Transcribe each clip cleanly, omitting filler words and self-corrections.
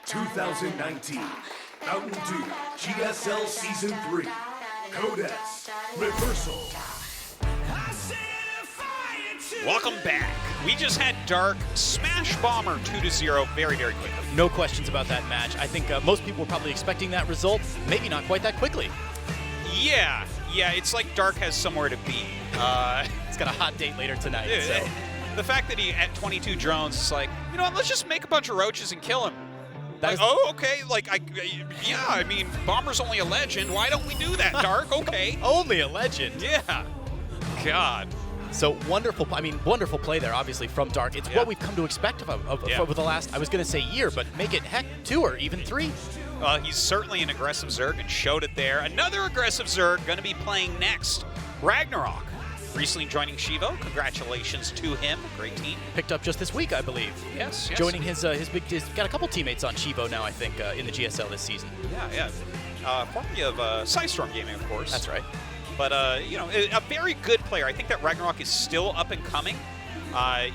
2019 Mountain Dew GSL Season 3 Codex Reversal. Welcome back. We just had Dark smash Bomber 2-0 very, very quickly. No questions about that match. I think most people were probably expecting that result, maybe not quite that quickly. Yeah, it's like Dark has somewhere to be. He's got a hot date later tonight. Dude, So. The fact that he at 22 drones is like, you know what, let's just make a bunch of roaches and kill him. That Like, oh, okay, like, I mean, Bomber's only a legend. Why don't we do that, Dark? Okay. Only a legend. Yeah. God. So wonderful play there, obviously, from Dark. It's what we've come to expect of over the last, I was going to say year, but make it, heck, 2 or even 3. He's certainly an aggressive Zerg and showed it there. Another aggressive Zerg going to be playing next. RagnaroK, recently joining Shivo. Congratulations to him. Great team. Picked up just this week, I believe. Yes. Joining he's got a couple teammates on Shivo now, I think, in the GSL this season. Yeah. Formerly of Psystorm Gaming, of course. That's right. But, a very good player. I think that RagnaroK is still up and coming.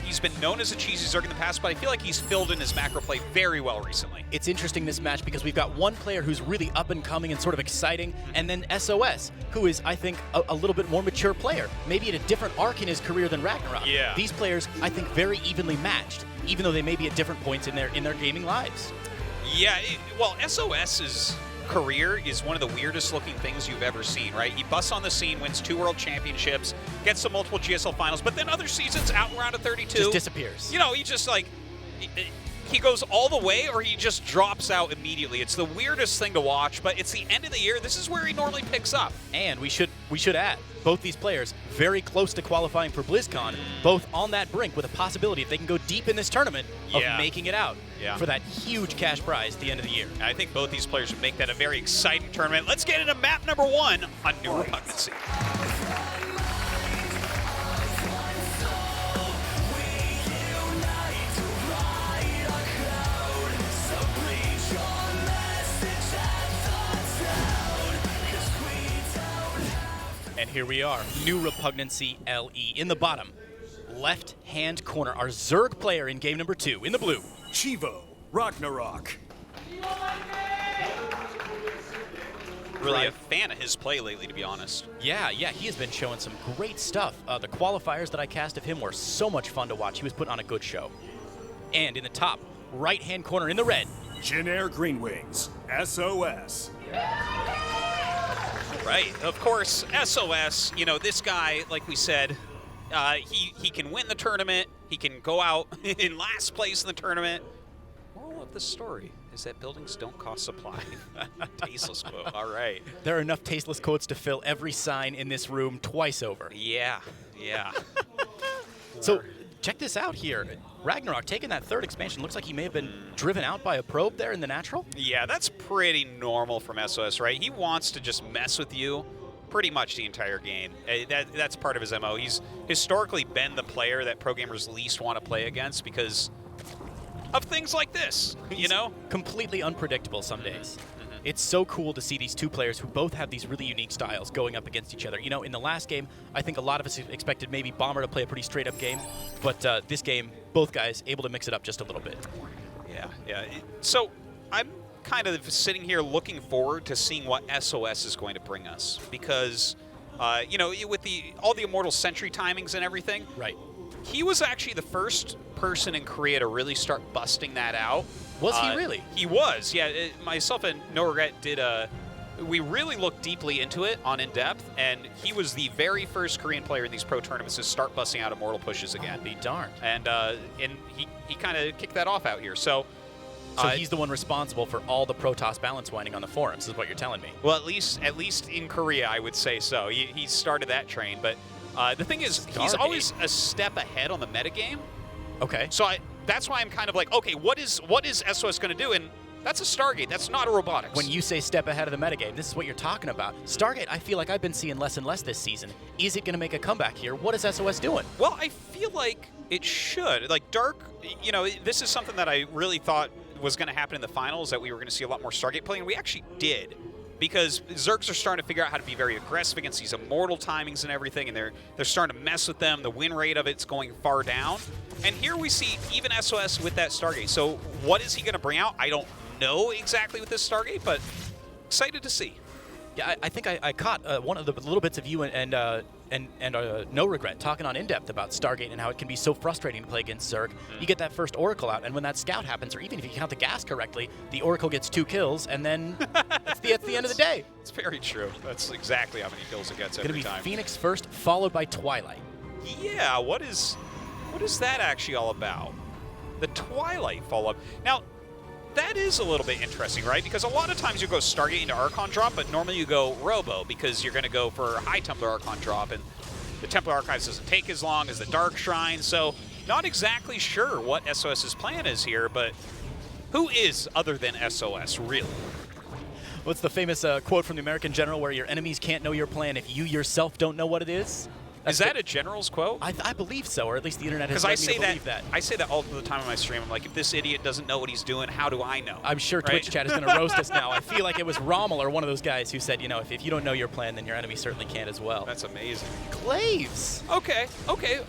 He's been known as a cheesy Zerg in the past, but I feel like he's filled in his macro play very well recently. It's interesting, this match, because we've got one player who's really up and coming and sort of exciting, and then sOs, who is, I think, a little bit more mature player, maybe at a different arc in his career than RagnaroK. Yeah. These players, I think, very evenly matched, even though they may be at different points in their gaming lives. Yeah, sOS's career is one of the weirdest looking things you've ever seen, right? He busts on the scene, wins 2 world championships, gets to multiple GSL finals, but then other seasons out in round of 32. Just disappears. You know, he just like, he goes all the way or he just drops out immediately. It's the weirdest thing to watch, but it's the end of the year. This is where he normally picks up. And we should add, both these players very close to qualifying for BlizzCon, both on that brink with a possibility, if they can go deep in this tournament, of making it out for that huge cash prize at the end of the year. I think both these players would make that a very exciting tournament. Let's get into map number 1 on New Repugnancy. And here we are, New Repugnancy LE. In the bottom, left-hand corner, our Zerg player in game number 2, in the blue. Shivo, RagnaroK. Really a fan of his play lately, to be honest. Yeah, he has been showing some great stuff. The qualifiers that I cast of him were so much fun to watch. He was putting on a good show. And in the top, right-hand corner, in the red. Jin-Air Greenwings, sOs. Right, of course, sOs, you know, this guy, like we said, he can win the tournament, he can go out in last place in the tournament. Moral of the story is that buildings don't cost supply. Tasteless quote, all right. There are enough tasteless quotes to fill every sign in this room twice over. Yeah. So, check this out here. RagnaroK taking that 3rd expansion. Looks like he may have been driven out by a probe there in the natural. Yeah, that's pretty normal from sOs, right? He wants to just mess with you pretty much the entire game. That's part of his MO. He's historically been the player that pro gamers least want to play against because of things like this, you know? Completely unpredictable some days. It's so cool to see these two players who both have these really unique styles going up against each other. You know, in the last game, I think a lot of us expected maybe Bomber to play a pretty straight-up game, but this game, both guys able to mix it up just a little bit. Yeah. So I'm kind of sitting here looking forward to seeing what sOs is going to bring us because, you know, with all the Immortal Sentry timings and everything, right? He was actually the first person in Korea to really start busting that out. Was he really? He was, yeah. Myself and No Regret did we really looked deeply into it on In-Depth, and he was the very first Korean player in these pro tournaments to start busting out Immortal pushes again. Be darned. And he kind of kicked that off out here. So he's the one responsible for all the Protoss balance winding on the forums, is what you're telling me. Well, at least in Korea, I would say so. He started that train, but the thing is, he's always a step ahead on the metagame. Okay. So that's why I'm kind of like, okay, what is sOs going to do? And that's a Stargate. That's not a robotics. When you say step ahead of the metagame, this is what you're talking about. Stargate, I feel like I've been seeing less and less this season. Is it going to make a comeback here? What is sOs doing? Well, I feel like it should. Like Dark, you know, this is something that I really thought was going to happen in the finals, that we were going to see a lot more Stargate play, and we actually did. because Zergs are starting to figure out how to be very aggressive against these immortal timings and everything, and they're starting to mess with them. The win rate of it's going far down. And here we see even SOS with that Stargate. So what is he going to bring out? I don't know exactly with this Stargate, but excited to see. Yeah, I think I caught one of the little bits of you and No Regret talking on In-Depth about Stargate and how it can be so frustrating to play against Zerg. You get that first Oracle out, and when that scout happens, or even if you count the gas correctly, the Oracle gets 2 kills, and then it's the end of the day. It's very true. That's exactly how many kills it gets every time. It's going to be Phoenix first, followed by Twilight. Yeah, what is that actually all about? The Twilight follow-up. Now, that is a little bit interesting, right? Because a lot of times you go Stargate into Archon drop, but normally you go Robo because you're going to go for High Templar Archon drop, and the Templar Archives doesn't take as long as the Dark Shrine, so not exactly sure what SOS's plan is here, but who is other than SOS, really? What's the famous quote from the American general where your enemies can't know your plan if you yourself don't know what it is? Is that a general's quote? I believe so, or at least the internet has led me to believe that. I say that all the time on my stream. I'm like, if this idiot doesn't know what he's doing, how do I know? I'm sure right? Twitch chat is going to roast us now. I feel like it was Rommel or one of those guys who said, you know, if you don't know your plan, then your enemy certainly can't as well. That's amazing. Glaives. Okay.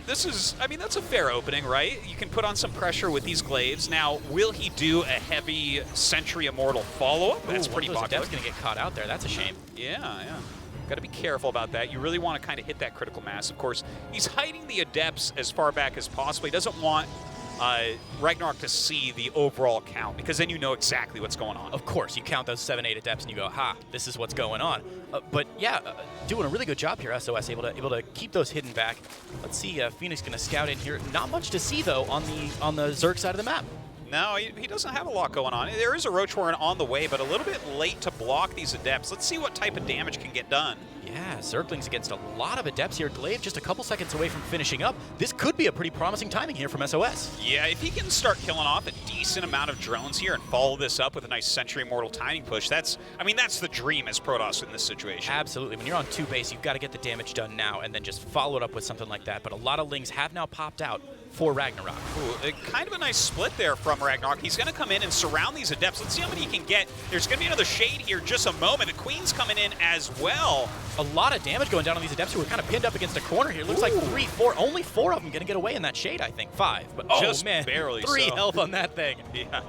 This is, I mean, that's a fair opening, right? You can put on some pressure with these glaives. Now, will he do a heavy Sentry Immortal follow-up? That's pretty popular. That's going to get caught out there. That's a shame. Yeah. Got to be careful about that. You really want to kind of hit that critical mass. Of course, he's hiding the Adepts as far back as possible. He doesn't want RagnaroK to see the overall count, because then you know exactly what's going on. Of course, you count those 7-8 Adepts and you go, ha, this is what's going on. But yeah, doing a really good job here, SOS, able to keep those hidden back. Let's see, Phoenix going to scout in here. Not much to see, though, on the Zerg side of the map. No, he doesn't have a lot going on. There is a Roach Warren on the way, but a little bit late to block these Adepts. Let's see what type of damage can get done. Yeah, Zerglings against a lot of Adepts here. Glaive just a couple seconds away from finishing up. This could be a pretty promising timing here from SOS. Yeah, if he can start killing off a decent amount of drones here and follow this up with a nice Sentry Immortal timing push, that's the dream as Protoss in this situation. Absolutely. When you're on 2 base, you've got to get the damage done now and then just follow it up with something like that. But a lot of Lings have now popped out for RagnaroK. Ooh, kind of a nice split there from RagnaroK. He's going to come in and surround these Adepts. Let's see how many he can get. There's going to be another Shade here in just a moment. The Queen's coming in as well. A lot of damage going down on these Adepts who are kind of pinned up against a corner here. Looks like 3, 4, only 4 of them going to get away in that Shade, I think. 5. But just man, barely 3 so. health on that thing. Yeah.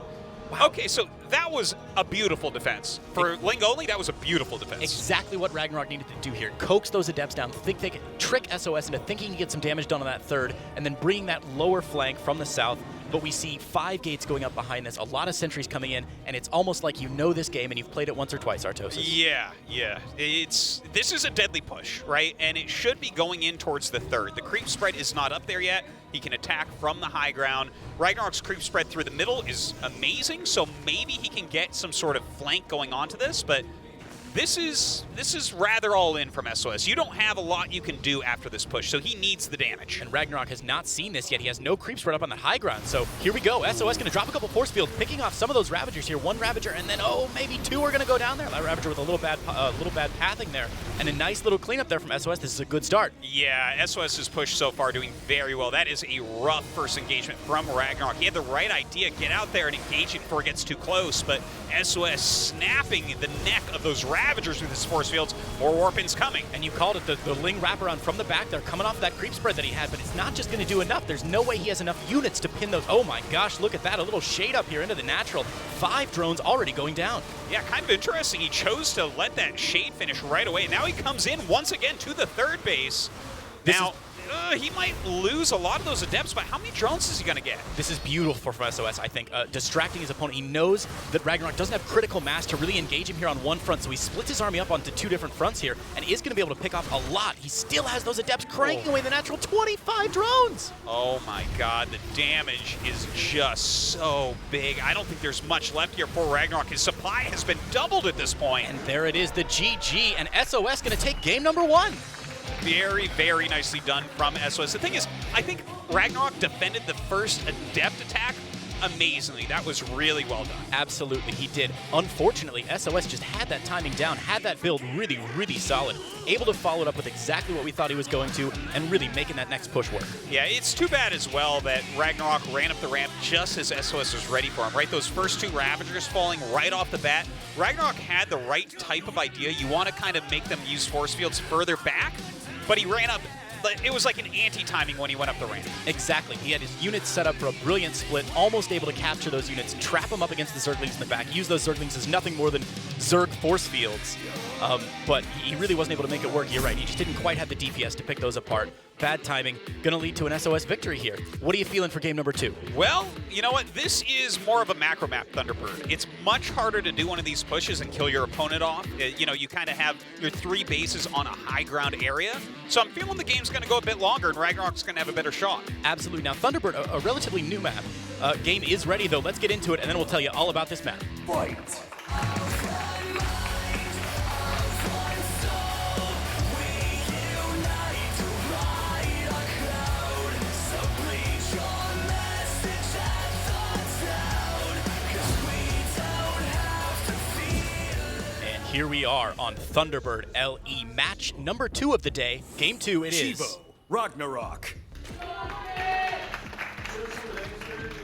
Wow. Okay, so that was a beautiful defense. For Ling only, that was a beautiful defense. Exactly what RagnaroK needed to do here. Coax those Adepts down, think they can trick SOS into thinking he can get some damage done on that 3rd, and then bringing that lower flank from the south. But we see 5 gates going up behind this, a lot of sentries coming in, and it's almost like you know this game and you've played it once or twice, Artosis. Yeah. This is a deadly push, right? And it should be going in towards the 3rd. The creep spread is not up there yet. He can attack from the high ground. RagnaroK's creep spread through the middle is amazing, so maybe he can get some sort of flank going onto this, but this is rather all in from SOS. You don't have a lot you can do after this push, so he needs the damage. And RagnaroK has not seen this yet. He has no creep spread up on the high ground, so here we go. SOS going to drop a couple force fields, picking off some of those Ravagers here. 1 Ravager, and then, maybe 2 are going to go down there. That Ravager with a little bad pathing there, and a nice little cleanup there from SOS. This is a good start. Yeah, SOS's push so far doing very well. That is a rough first engagement from RagnaroK. He had the right idea, get out there and engage it before it gets too close, but SOS snapping the neck of those Ravagers with his force fields. More Warpins coming. And you called it the Ling wraparound from the back. They're coming off that creep spread that he had, but it's not just going to do enough. There's no way he has enough units to pin those. Oh my gosh, look at that. A little shade up here into the natural. 5 drones already going down. Yeah, kind of interesting. He chose to let that shade finish right away. Now he comes in once again to the 3rd base. He might lose a lot of those Adepts, but how many drones is he going to get? This is beautiful from SOS, I think. Distracting his opponent. He knows that RagnaroK doesn't have critical mass to really engage him here on one front, so he splits his army up onto 2 different fronts here and is going to be able to pick off a lot. He still has those Adepts cranking away the natural. 25 drones! Oh my god, the damage is just so big. I don't think there's much left here for RagnaroK. His supply has been doubled at this point. And there it is, the GG, and SOS going to take game number 1. Very, very nicely done from SOS. The thing is, I think RagnaroK defended the first Adept attack amazingly. That was really well done. Absolutely, he did. Unfortunately, sOs just had that timing down, had that build really, really solid. Able to follow it up with exactly what we thought he was going to, and really making that next push work. Yeah, it's too bad as well that RagnaroK ran up the ramp just as sOs was ready for him, right? Those first two Ravagers falling right off the bat. RagnaroK had the right type of idea. You want to kind of make them use force fields further back, but he ran up. It was like an anti-timing when he went up the ramp. Exactly. He had his units set up for a brilliant split, almost able to capture those units, trap them up against the Zerglings in the back, use those Zerglings as nothing more than Zerg force fields. But he really wasn't able to make it work. You're right. He just didn't quite have the DPS to pick those apart. Bad timing. Going to lead to an sOs victory here. What are you feeling for game number 2? Well, you know what? This is more of a macro map Thunderbird. It's much harder to do one of these pushes and kill your opponent off. You know, you kind of have your 3 bases on a high ground area. So I'm feeling the game's going to go a bit longer and RagnaroK's going to have a better shot. Absolutely. Now, Thunderbird, a relatively new map. Game is ready, though. Let's get into it, and then we'll tell you all about this map. Fight. Here we are on Thunderbird LE, match number 2 of the day. Game 2 it is. RagnaroK.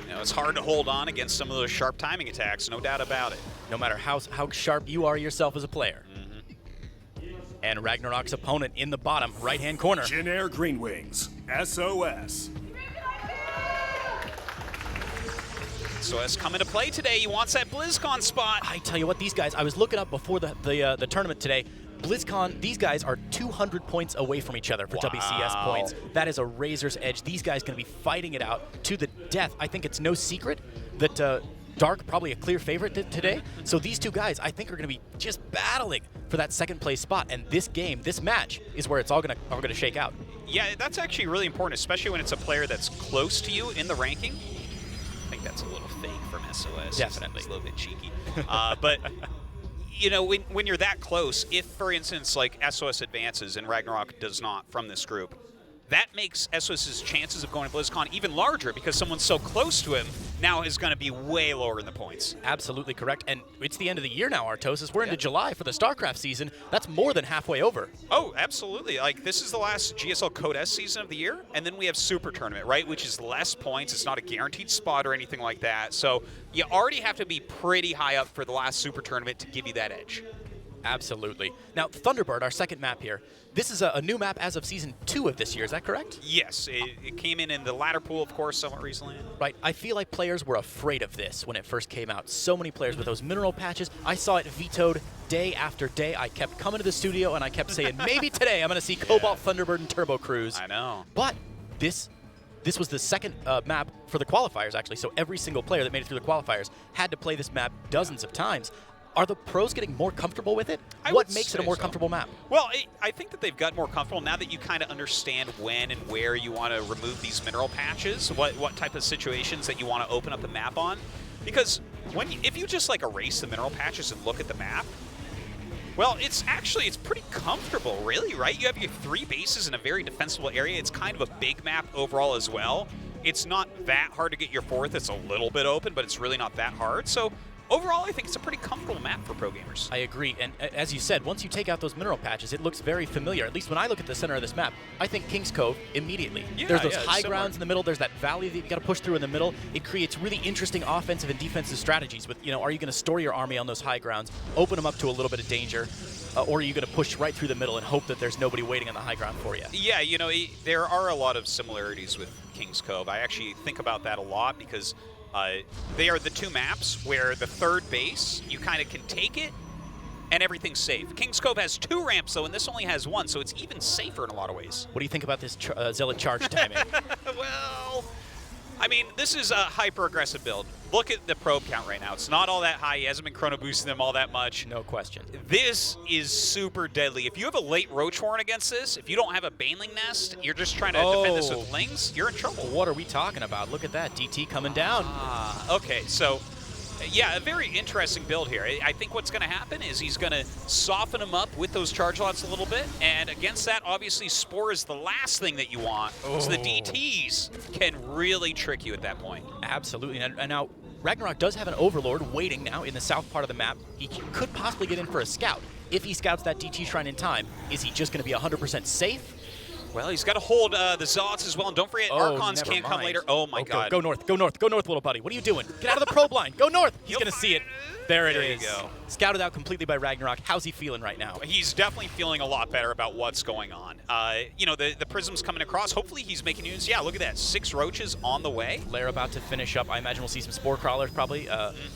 You know, it's hard to hold on against some of those sharp timing attacks, no doubt about it. No matter how sharp you are yourself as a player. And RagnaroK's opponent in the bottom right-hand corner. Greenwings, sOs. sOs come into play today. He wants that BlizzCon spot. I tell you what, these guys, I was looking up before the tournament today. BlizzCon, these guys are 200 points away from each other for WCS points. That is a razor's edge. These guys going to be fighting it out to the death. I think it's no secret that Dark probably a clear favorite today. So these two guys, I think, are going to be just battling for that second place spot. And this game, this match, is where it's all going to shake out. Yeah, that's actually really important, especially when it's a player that's close to you in the ranking. I think that's a little fake from sOs. Definitely. It's a little bit cheeky. But, you know, when you're that close, if, for instance, like sOs advances and RagnaroK does not from this group, that makes sOs's chances of going to BlizzCon even larger because someone so close to him now is going to be way lower in the points. Absolutely correct. And it's the end of the year now, Artosis. We're into July for the StarCraft season. That's more than halfway over. Oh, absolutely. Like, this is the last GSL Code S season of the year, and then we have Super Tournament, right, which is less points. It's not a guaranteed spot or anything like that. So you already have to be pretty high up for the last Super Tournament to give you that edge. Absolutely. Now, Thunderbird, our second map here. This is a new map as of Season 2 of this year. Is that correct? Yes. It came in the ladder pool, of course, somewhat recently. Right. I feel like players were afraid of this when it first came out. So many players with those mineral patches. I saw it vetoed day after day. I kept coming to the studio, and I kept saying, maybe today I'm going to see Cobalt, Thunderbird, and Turbo Cruise. I know. But this was the second map for the qualifiers, actually. So every single player that made it through the qualifiers had to play this map dozens of times. Are the pros getting more comfortable with it? What makes it a more comfortable map? Well, I think that they've got more comfortable now that you kind of understand when and where you want to remove these mineral patches, what type of situations that you want to open up the map on. Because if you just like erase the mineral patches and look at the map, well, it's pretty comfortable, really, right? You have your 3 bases in a very defensible area. It's kind of a big map overall as well. It's not that hard to get your 4th. It's a little bit open, but it's really not that hard. So overall, I think it's a pretty comfortable map for pro gamers. I agree, and as you said, once you take out those mineral patches, it looks very familiar. At least when I look at the center of this map, I think King's Cove immediately. Yeah, there's those high grounds in the middle, there's that valley that you got to push through in the middle. It creates really interesting offensive and defensive strategies with, you know, are you going to store your army on those high grounds, open them up to a little bit of danger, or are you going to push right through the middle and hope that there's nobody waiting on the high ground for you? Yeah, you know, there are a lot of similarities with King's Cove. I actually think about that a lot because they are the 2 maps where the 3rd base, you kind of can take it and everything's safe. King's Cove has 2 ramps, though, and this only has 1, so it's even safer in a lot of ways. What do you think about this Zealot charge timing? Well, I mean, this is a hyper-aggressive build. Look at the probe count right now. It's not all that high. He hasn't been chrono boosting them all that much. No question. This is super deadly. If you have a late Roach Horn against this, if you don't have a Baneling Nest, you're just trying to defend this with Lings, you're in trouble. What are we talking about? Look at that. DT coming down. Okay, so Yeah, a very interesting build here. I think what's going to happen is he's going to soften him up with those charge lots a little bit, and against that, obviously, Spore is the last thing that you want. So the DTs can really trick you at that point. Absolutely. And now, RagnaroK does have an Overlord waiting now in the south part of the map. He could possibly get in for a scout. If he scouts that DT Shrine in time, is he just going to be 100% safe? Well, he's got to hold the Zealots as well, and don't forget, Archons can't come later. Oh my god. Go north, go north, go north, little buddy. What are you doing? Get out of the probe line. Go north. He's going to see it. There it is. You go. Scouted out completely by RagnaroK. How's he feeling right now? He's definitely feeling a lot better about what's going on. You know, the Prism's coming across. Hopefully he's making units. Yeah, look at that. 6 Roaches on the way. Lair about to finish up. I imagine we'll see some Spore Crawlers probably,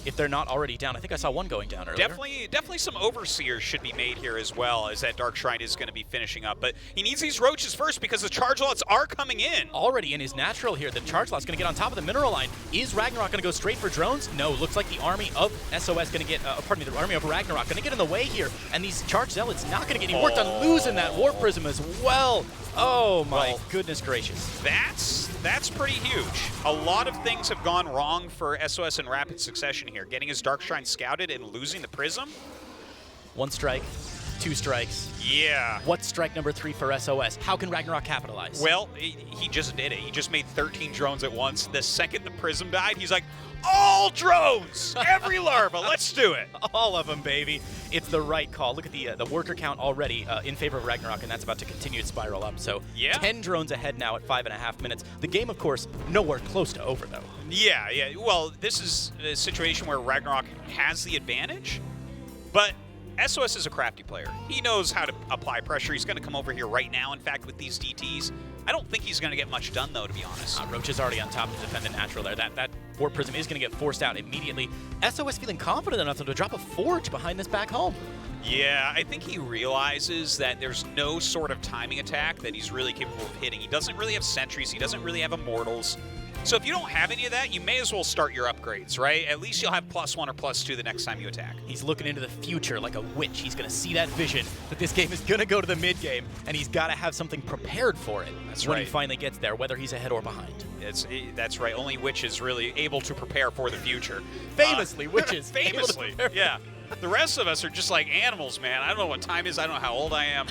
if they're not already down. I think I saw one going down earlier. Definitely some Overseers should be made here as well, as that Dark Shrine is going to be finishing up. But he needs these Roaches first because the charge lots are coming in. Already in his natural here, the charge lot's going to get on top of the mineral line. Is RagnaroK going to go straight for drones? No, looks like the army of SOS going to get, the army of RagnaroK going to get in the way here. And these charge zealots not going to get any work on losing that Warp Prism as well. Oh my goodness gracious. That's pretty huge. A lot of things have gone wrong for SOS in rapid succession here. Getting his Dark Shrine scouted and losing the Prism. 1 strike. 2 strikes. Yeah. What's strike number 3 for SOS? How can RagnaroK capitalize? Well, he just did it. He just made 13 drones at once. The second the Prism died, he's like, all drones! Every larva, let's do it! All of them, baby. It's the right call. Look at the worker count already in favor of RagnaroK, and that's about to continue to spiral up. So yeah. 10 drones ahead now at 5.5 minutes. The game, of course, nowhere close to over, though. Yeah. Well, this is a situation where RagnaroK has the advantage, but SOS is a crafty player. He knows how to apply pressure. He's going to come over here right now. In fact, with these DTs, I don't think he's going to get much done, though, to be honest. Roach is already on top to defend the natural there. That Warp Prism is going to get forced out immediately. SOS feeling confident enough to drop a Forge behind this back home. Yeah, I think he realizes that there's no sort of timing attack that he's really capable of hitting. He doesn't really have sentries. He doesn't really have immortals. So if you don't have any of that, you may as well start your upgrades, right? At least you'll have +1 or +2 the next time you attack. He's looking into the future like a witch. He's going to see that vision that this game is going to go to the mid-game, and he's got to have something prepared for it when he finally gets there, whether he's ahead or behind. That's right. Only Witch is really able to prepare for the future. Famously, witches. Famously, yeah. The rest of us are just like animals, man. I don't know what time is. I don't know how old I am.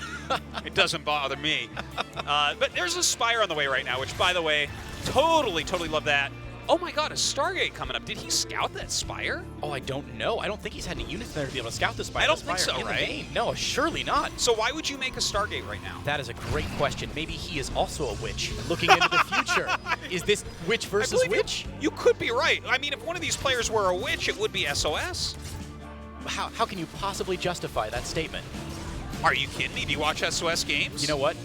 It doesn't bother me. But there's a Spire on the way right now, which, by the way, totally love that. Oh my god, a Stargate coming up. Did he scout that Spire? Oh, I don't know. I don't think he's had any units there to be able to scout the Spire. I don't think so, right? No, surely not. So why would you make a Stargate right now? That is a great question. Maybe he is also a witch looking into the future. Is this witch versus witch? You could be right. I mean, if one of these players were a witch, it would be SOS. How can you possibly justify that statement? Are you kidding me? Do you watch SOS games? You know what?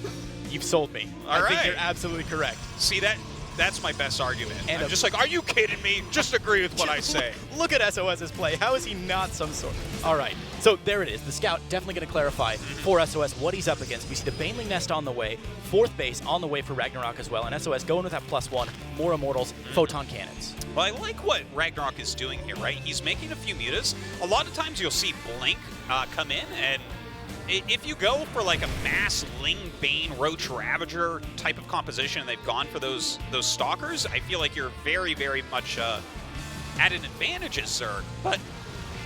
You've sold me. I think you're absolutely correct. See, that's my best argument. And I'm just like, are you kidding me? Just agree with what I say. Look at SOS's play. How is he not some sort? All right. So there it is. The scout definitely going to clarify for SOS what he's up against. We see the Baneling Nest on the way, 4th base on the way for RagnaroK as well, and SOS going with that +1, more immortals, photon cannons. Well, I like what RagnaroK is doing here, right? He's making a few mutas. A lot of times you'll see Blink come in, and if you go for like a mass Ling, Bane, Roach, Ravager type of composition, and they've gone for those Stalkers, I feel like you're very much at an advantage as Zerg. But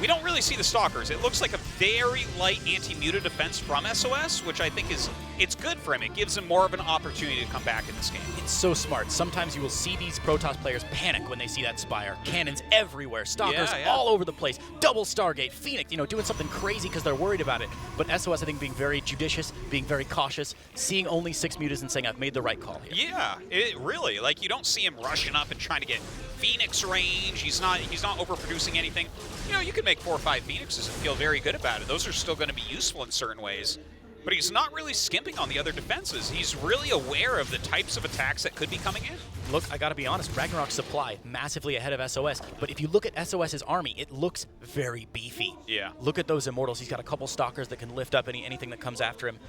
we don't really see the Stalkers. It looks like a very light anti-muta defense from SOS, which I think it's good for him. It gives him more of an opportunity to come back in this game. It's so smart. Sometimes you will see these Protoss players panic when they see that Spire. Cannons everywhere, Stalkers all over the place, double Stargate, Phoenix, doing something crazy because they're worried about it. But SOS, I think, being very judicious, being very cautious, seeing only 6 mutas and saying, I've made the right call here. Yeah, it really. Like, you don't see him rushing up and trying to get Phoenix range. He's not overproducing anything. You can make 4 or 5 Phoenixes and feel very good about it. Those are still going to be useful in certain ways. But he's not really skimping on the other defenses. He's really aware of the types of attacks that could be coming in. Look, I gotta be honest, RagnaroK's supply massively ahead of SOS, but if you look at SOS's army, it looks very beefy. Yeah. Look at those immortals. He's got a couple Stalkers that can lift up anything that comes after him.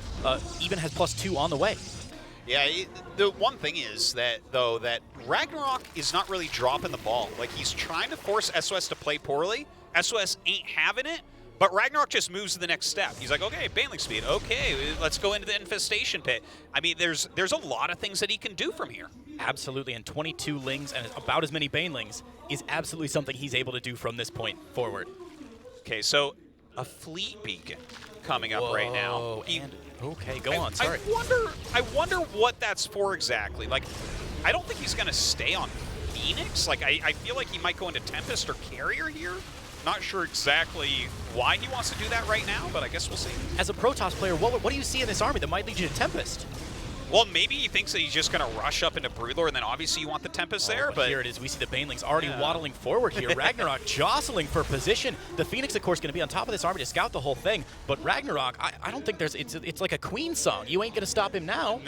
Even has +2 on the way. Yeah, the one thing is that RagnaroK is not really dropping the ball. Like, he's trying to force SOS to play poorly. SOS ain't having it, But RagnaroK just moves to the next step. He's like, okay, Baneling speed. Okay, let's go into the infestation pit. I mean, there's a lot of things that he can do from here. Absolutely, and 22 Lings and about as many Banelings is absolutely something he's able to do from this point forward. Okay, so a fleet beacon coming up right now. Okay, go on, sorry. I wonder what that's for exactly. Like, I don't think he's going to stay on Phoenix. Like, I feel like he might go into Tempest or Carrier here. Not sure exactly why he wants to do that right now, but I guess we'll see. As a Protoss player, what do you see in this army that might lead you to Tempest? Well, maybe he thinks that he's just going to rush up into Broodlord, and then obviously you want the Tempest there. But here it is. We see the Banelings already waddling forward here. RagnaroK jostling for position. The Phoenix, of course, going to be on top of this army to scout the whole thing. But RagnaroK, I don't think there's. It's like a Queen song. You ain't going to stop him now.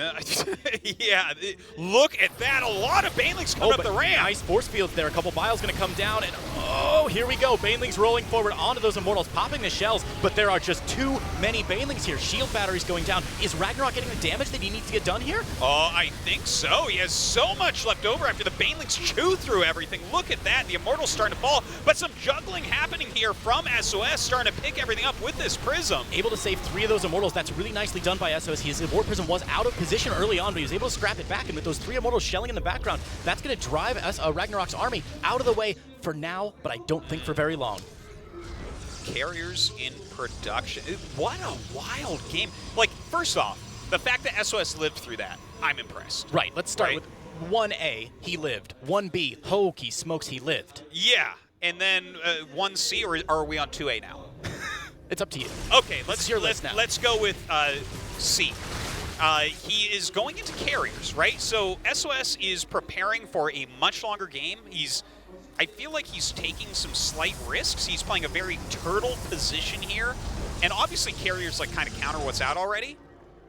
Yeah, look at that. A lot of Banelings coming up the ramp. Nice force fields there. A couple Biles going to come down, and here we go. Banelings rolling forward onto those Immortals, popping the shells. But there are just too many Banelings here. Shield batteries going down. Is RagnaroK getting the damage that he needs to get done here? I think so. He has so much left over after the Banelings chew through everything. Look at that. The Immortal's starting to fall, but some juggling happening here from SOS, starting to pick everything up with this Prism. Able to save 3 of those Immortals. That's really nicely done by SOS. His Abort Prism was out of position early on, but he was able to scrap it back, and with those 3 Immortals shelling in the background, that's going to drive RagnaroK's army out of the way for now, but I don't think for very long. Carriers in production. What a wild game. Like, first off, the fact that SOS lived through that, I'm impressed. Right, let's start with 1A, he lived. 1B, hokey smokes, he lived. Yeah, and then 1C, or are we on 2A now? It's up to you. Okay, let's go with C. He is going into carriers, right? So SOS is preparing for a much longer game. I feel like he's taking some slight risks. He's playing a very turtle position here, and obviously carriers like kind of counter what's out already.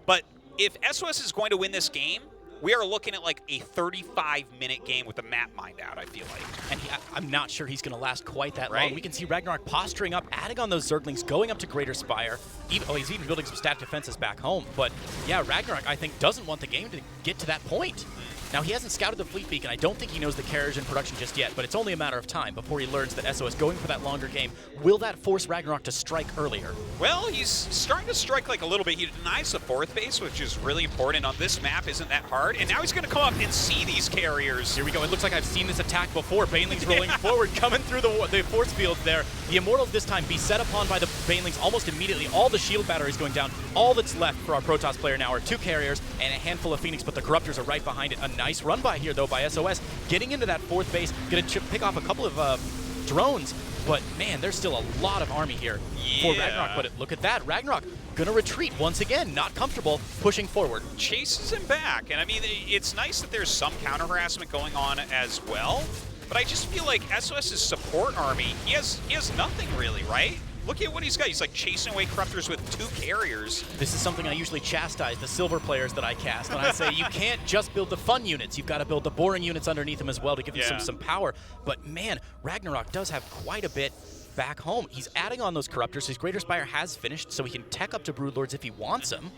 But if SOS is going to win this game, we are looking at like a 35-minute game with the map mined out, I feel like. And I'm not sure he's going to last quite that long. Right. We can see RagnaroK posturing up, adding on those Zerglings, going up to Greater Spire. He's even building some stat defenses back home. But yeah, RagnaroK, I think, doesn't want the game to get to that point. Now, he hasn't scouted the fleet beacon. I don't think he knows the carriers in production just yet, but it's only a matter of time before he learns that SOS going for that longer game. Will that force RagnaroK to strike earlier? Well, he's starting to strike like a little bit. He denies the 4th base, which is really important on this map. Isn't that hard? And now he's going to come up and see these carriers. Here we go. It looks like I've seen this attack before. Banelings rolling forward, coming through the force fields there. The Immortals this time be set upon by the Banelings almost immediately. All the shield batteries going down. All that's left for our Protoss player now are 2 carriers and a handful of Phoenix, but the Corruptors are right behind it. A nice run by here, though, by SOS. Getting into that 4th base, going to pick off a couple of drones, but man, there's still a lot of army here for RagnaroK. But look at that. RagnaroK going to retreat once again, not comfortable, pushing forward. Chases him back, and I mean, it's nice that there's some counter harassment going on as well, but I just feel like SOS's support army, he has nothing really, right? Look at what he's got. He's like chasing away Corruptors with 2 carriers. This is something I usually chastise the silver players that I cast. And I say, you can't just build the fun units. You've got to build the boring units underneath them as well to give them some power. But man, RagnaroK does have quite a bit back home. He's adding on those Corruptors. His Greater Spire has finished, so he can tech up to Broodlords if he wants them.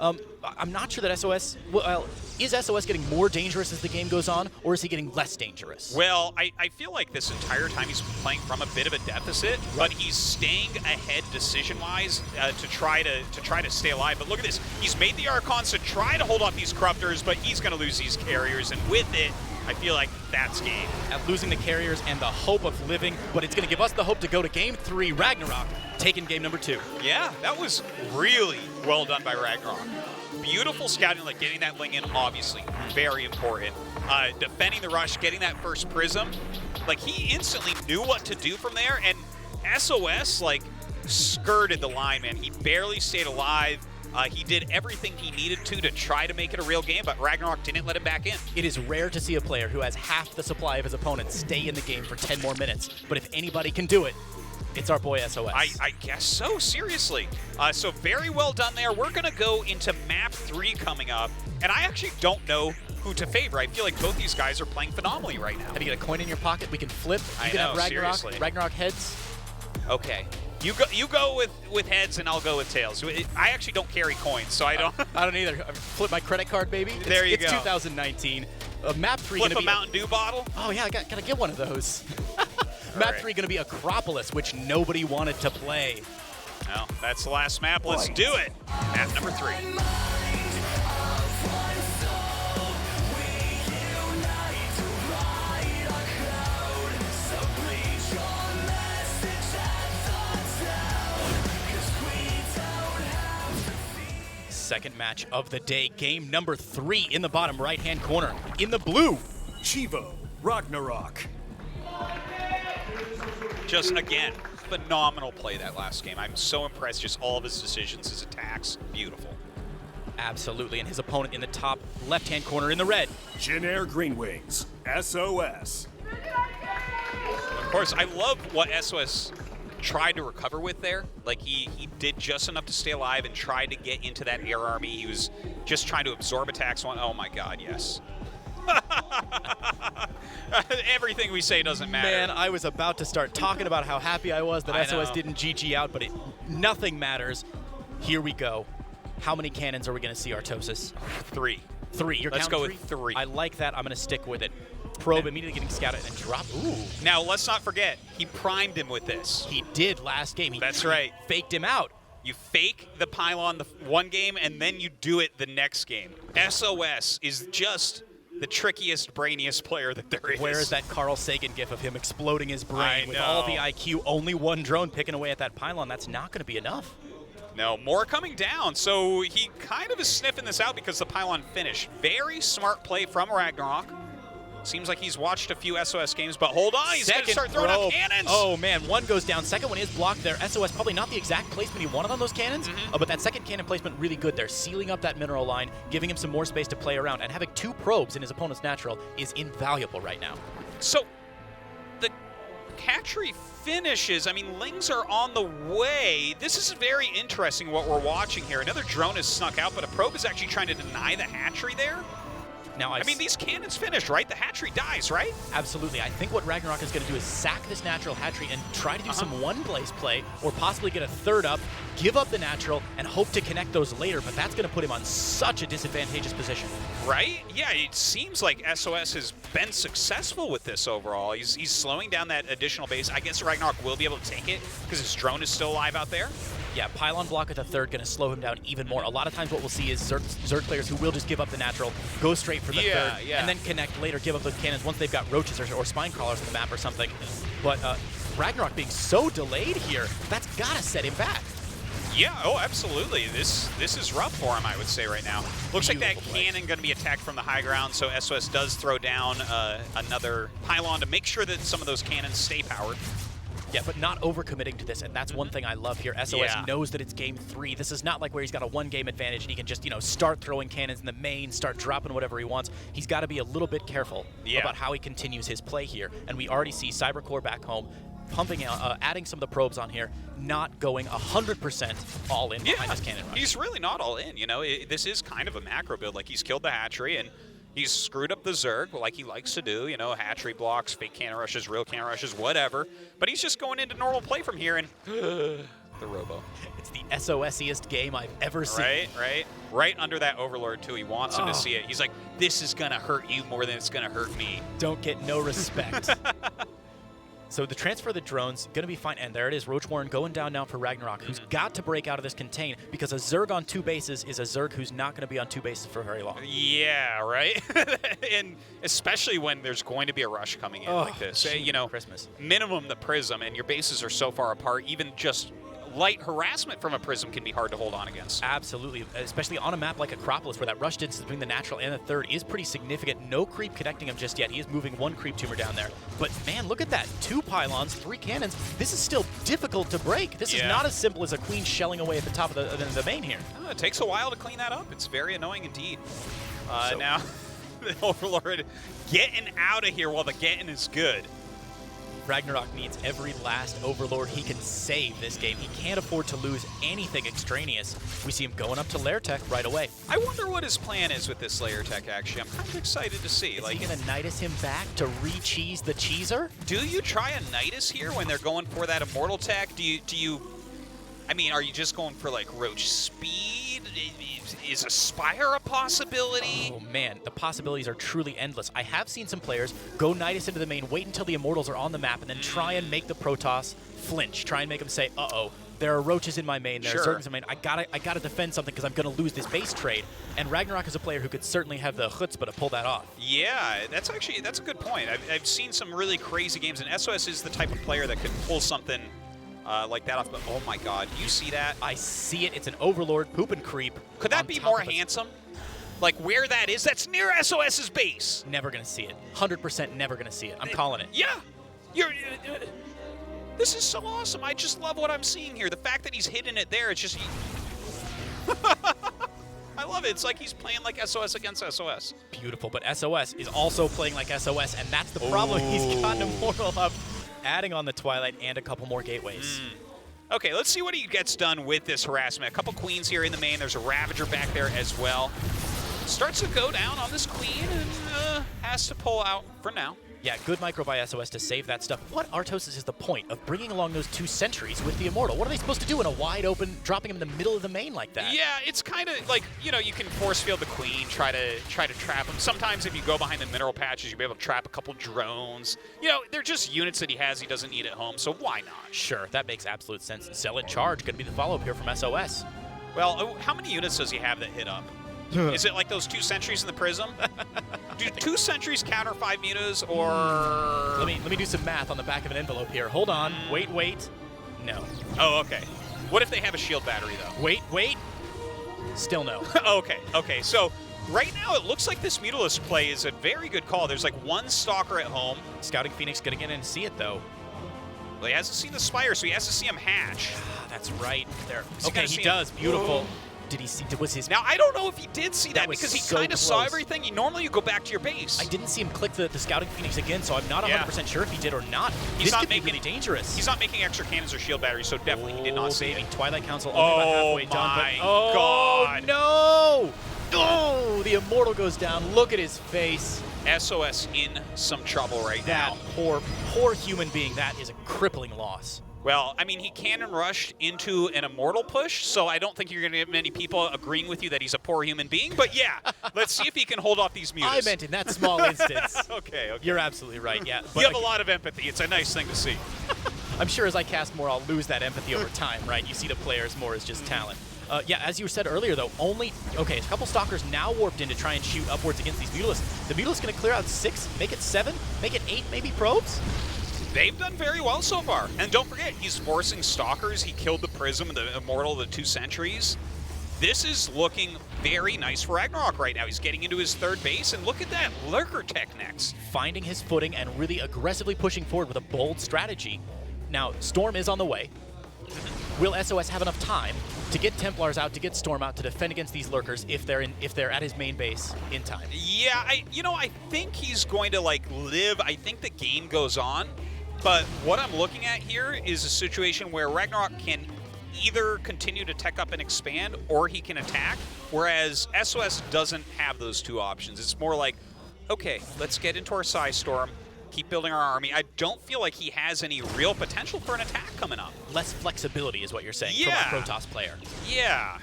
I'm not sure that SOS... Well, is SOS getting more dangerous as the game goes on, or is he getting less dangerous? Well, I feel like this entire time he's playing from a bit of a deficit, but he's staying ahead decision-wise to try to stay alive. But look at this. He's made the Archons to try to hold off these Corruptors, but he's going to lose these carriers, and with it, I feel like that's game. At losing the carriers and the hope of living, but it's going to give us the hope to go to Game 3. RagnaroK taking game number 2. Yeah, that was really well done by RagnaroK. Beautiful scouting, like getting that Ling in, obviously, very important. Defending the rush, getting that first Prism. Like, he instantly knew what to do from there, and SOS, like, skirted the line, man. He barely stayed alive. He did everything he needed to try to make it a real game, but RagnaroK didn't let him back in. It is rare to see a player who has half the supply of his opponent stay in the game for 10 more minutes. But if anybody can do it, it's our boy SOS. I guess so, seriously. So very well done there. We're going to go into map 3 coming up, and I actually don't know who to favor. I feel like both these guys are playing phenomenally right now. Have you got a coin in your pocket? We can flip. You can have RagnaroK. Seriously. RagnaroK heads. Okay. You go with heads, and I'll go with tails. I actually don't carry coins, so I don't. I don't either. Flip my credit card, baby. There you go. It's 2019. Map 3 Flip gonna a Mountain Dew bottle. Oh yeah, I gotta get one of those. Map 3 going to be Acropolis, which nobody wanted to play. Well, that's the last map. Let's do it. Map number 3. Second match of the day, game number 3 in the bottom right-hand corner. In the blue, Chivo, RagnaroK. Just, again, phenomenal play that last game. I'm so impressed, just all of his decisions, his attacks, beautiful. absolutely, and his opponent in the top left-hand corner in the red. Jin Green Wings, SOS. Of course, I love what SOS tried to recover with there. Like, he did just enough to stay alive and tried to get into that air army. He was just trying to absorb attacks. Oh my god, yes. Everything we say doesn't matter. Man, I was about to start talking about how happy I was that I SOS know. didn't GG out, but nothing matters. Here we go. How many cannons are we going to see, Artosis? 3. 3. You're Let's counting go with 3. I like that. I'm going to stick with it. Probe immediately getting scouted and drop. Ooh. Now, let's not forget, he primed him with this. He did last game. That's right. Faked him out. You fake the pylon the one game, and then you do it the next game. SOS is just the trickiest, brainiest player that there is. Where is that Carl Sagan gif of him exploding his brain I with all know. the IQ, only one drone picking away at that pylon? That's not going to be enough. No, more coming down. So he kind of is sniffing this out because the pylon finished. Very smart play from RagnaroK. Seems like he's watched a few SOS games, but hold on, he's going to start throwing out cannons. Oh man, one goes down, second one is blocked there. SOS probably not the exact placement he wanted on those cannons, but that second cannon placement really good there, sealing up that mineral line, giving him some more space to play around, and having 2 probes in his opponent's natural is invaluable right now. So the hatchery finishes. I mean, Lings are on the way. This is very interesting what we're watching here. Another drone has snuck out, but a probe is actually trying to deny the hatchery there. Now I mean, these cannons finished, right? The hatchery dies, right? Absolutely. I think what RagnaroK is going to do is sack this natural hatchery and try to do some one-blaze play, or possibly get a third up, give up the natural, and hope to connect those later, but that's going to put him on such a disadvantageous position. Right? Yeah, it seems like SOS has been successful with this overall. He's slowing down that additional base. I guess RagnaroK will be able to take it because his drone is still alive out there. Yeah, pylon block at the third going to slow him down even more. A lot of times what we'll see is Zerg players who will just give up the natural, go straight for the third, and then connect later, give up those cannons once they've got roaches or spine crawlers on the map or something. But RagnaroK being so delayed here, that's got to set him back. Yeah, oh, absolutely. This is rough for him, I would say, right now. Looks like that cannon going to be attacked from the high ground, so SOS does throw down another pylon to make sure that some of those cannons stay powered. Yeah, but not overcommitting to this, and that's one thing I love here. SOS knows that it's game 3. This is not like where he's got a 1-game advantage and he can just, start throwing cannons in the main, start dropping whatever he wants. He's got to be a little bit careful about how he continues his play here. And we already see Cybercore back home, pumping out, adding some of the probes on here, not going 100% all in behind this cannon rush. He's really not all in, this is kind of a macro build. Like, he's killed the hatchery, and he's screwed up the Zerg like he likes to do, hatchery blocks, fake cannon rushes, real cannon rushes, whatever. But he's just going into normal play from here, and the Robo. It's the SOS-iest game I've ever seen. Right under that Overlord, too. He wants him to see it. He's like, this is going to hurt you more than it's going to hurt me. Don't get no respect. So the transfer of the drones, going to be fine. And there it is, Roach Warren going down now for RagnaroK, who's got to break out of this contain, because a Zerg on 2 bases is a Zerg who's not going to be on 2 bases for very long. Yeah, right? And especially when there's going to be a rush coming in like this. Christmas. Minimum the Prism, and your bases are so far apart, even just light harassment from a Prism can be hard to hold on against. Absolutely, especially on a map like Acropolis, where that rush distance between the natural and the third is pretty significant. No creep connecting him just yet. He is moving 1 creep tumor down there. But man, look at that. 2 pylons, 3 cannons. This is still difficult to break. This is not as simple as a queen shelling away at the top of the main here. It takes a while to clean that up. It's very annoying indeed. Now, the Overlord getting out of here while the getting is good. RagnaroK needs every last Overlord he can save this game. He can't afford to lose anything extraneous. We see him going up to Lair Tech right away. I wonder what his plan is with this Lair Tech, actually. I'm kind of excited to see. Is he going to Nidus him back to re-cheese the cheeser? Do you try a Nidus here when they're going for that Immortal Tech? Do you I mean, are you just going for like Roach speed? Is Aspire a possibility? Oh man, the possibilities are truly endless. I have seen some players go Nidus into the main, wait until the Immortals are on the map, and then try and make the Protoss flinch. Try and make them say, uh-oh, there are roaches in my main, there are Zergs in my main. I gotta defend something because I'm gonna lose this base trade. And RagnaroK is a player who could certainly have the chutzpah to pull that off. Yeah, that's a good point. I've seen some really crazy games, and SOS is the type of player that could pull something like that off. But oh my God, do you see that? I see it. It's an Overlord poop and creep. Could that be more handsome? Like where that is, that's near SOS's base. Never gonna see it. 100% never gonna see it. I'm calling it. Yeah, this is so awesome. I just love what I'm seeing here. The fact that he's hidden it there, it's just. I love it. It's like he's playing like SOS against SOS. Beautiful, but SOS is also playing like SOS, and that's the problem. He's got an Immortal up, adding on the Twilight and a couple more gateways. Okay, let's see what he gets done with this harassment. A couple Queens here in the main. There's a Ravager back there as well. Starts to go down on this Queen and has to pull out for now. Yeah, good micro by SOS to save that stuff. What Artosis is the point of bringing along those 2 sentries with the Immortal? What are they supposed to do in a wide open, dropping him in the middle of the main like that? Yeah, it's kind of like, you know, you can force field the Queen, try to trap him. Sometimes if you go behind the mineral patches, you'll be able to trap a couple drones. You know, they're just units that he has he doesn't need at home, so why not? Sure, that makes absolute sense. Zealot Charge going to be the follow-up here from SOS. Well, how many units does he have that hit up? Is it like those 2 sentries in the Prism? Do 2 sentries counter 5 mutas, or...? Let me do some math on the back of an envelope here. Hold on. Wait. No. Oh, okay. What if they have a shield battery, though? Wait. Still no. Okay. So right now it looks like this Mutalisk play is a very good call. There's like 1 Stalker at home. Scouting Phoenix going to get in and see it, though. Well, he hasn't seen the Spire, so he has to see him hatch. That's right. There. So okay, he does. Beautiful. Whoa. Did he see? Was his? Now I don't know if he did see that because he so kind of saw close. everything. Normally you go back to your base. I didn't see him click the Scouting Phoenix again, so I'm not 100% sure if he did or not. This could be really dangerous. He's not making extra cannons or shield batteries, so definitely he did not see it. Twilight Council only about halfway done. But, God! No! Oh, the Immortal goes down. Look at his face. SOS in some trouble right now. That poor human being. That is a crippling loss. Well, I mean, he cannon rushed into an Immortal push, so I don't think you're going to get many people agreeing with you that he's a poor human being. But yeah, let's see if he can hold off these mutas. I meant in that small instance. Okay. You're absolutely right, yeah. You have a lot of empathy. It's a nice thing to see. I'm sure as I cast more, I'll lose that empathy over time, right? You see the players more as just talent. Yeah, as you said earlier, though, a couple Stalkers now warped in to try and shoot upwards against these Mutalisks. The Mutalisks going to clear out 6, make it 7, make it 8 maybe probes? They've done very well so far. And don't forget, he's forcing Stalkers. He killed the Prism and the Immortal, the 2 sentries. This is looking very nice for RagnaroK right now. He's getting into his 3rd base, and look at that Lurker Tech next. Finding his footing and really aggressively pushing forward with a bold strategy. Now, Storm is on the way. Will SOS have enough time to get Templars out, to get Storm out, to defend against these Lurkers if they're at his main base in time? Yeah, I think he's going to live. I think the game goes on. But what I'm looking at here is a situation where RagnaroK can either continue to tech up and expand, or he can attack, whereas SOS doesn't have those 2 options. It's more like, okay, let's get into our Psy Storm, keep building our army. I don't feel like he has any real potential for an attack coming up. Less flexibility is what you're saying from a Protoss player. Yeah.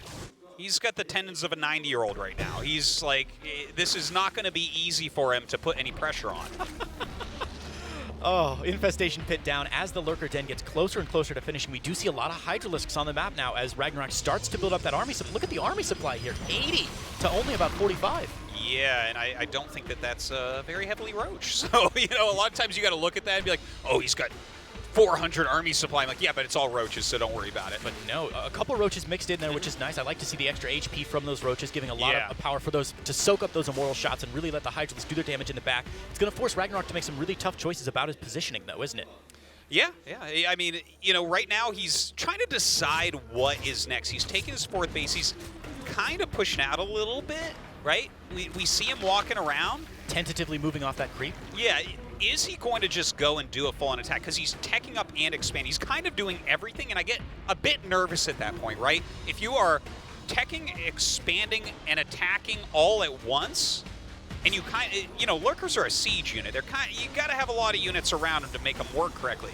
He's got the tendons of a 90-year-old right now. He's like, this is not going to be easy for him to put any pressure on. Oh, Infestation Pit down. As the Lurker Den gets closer and closer to finishing, we do see a lot of Hydralisks on the map now as RagnaroK starts to build up that army. So look at the army supply here, 80 to only about 45. Yeah, and I don't think that's very heavily Roach. So, a lot of times you got to look at that and be like, oh, he's got 400 army supply. I'm like, yeah, but it's all Roaches, so don't worry about it. But no, a couple Roaches mixed in there, which is nice. I like to see the extra HP from those Roaches, giving a lot of power for those to soak up those Immortal shots and really let the Hydralisks do their damage in the back. It's going to force RagnaroK to make some really tough choices about his positioning, though, isn't it? Yeah. I mean, right now he's trying to decide what is next. He's taking his 4th base. He's kind of pushing out a little bit, right? We see him walking around. Tentatively moving off that creep. Yeah. Is he going to just go and do a full-on attack? Because he's teching up and expanding. He's kind of doing everything, and I get a bit nervous at that point, right? If you are teching, expanding, and attacking all at once, and you Lurkers are a siege unit. You got to have a lot of units around them to make them work correctly.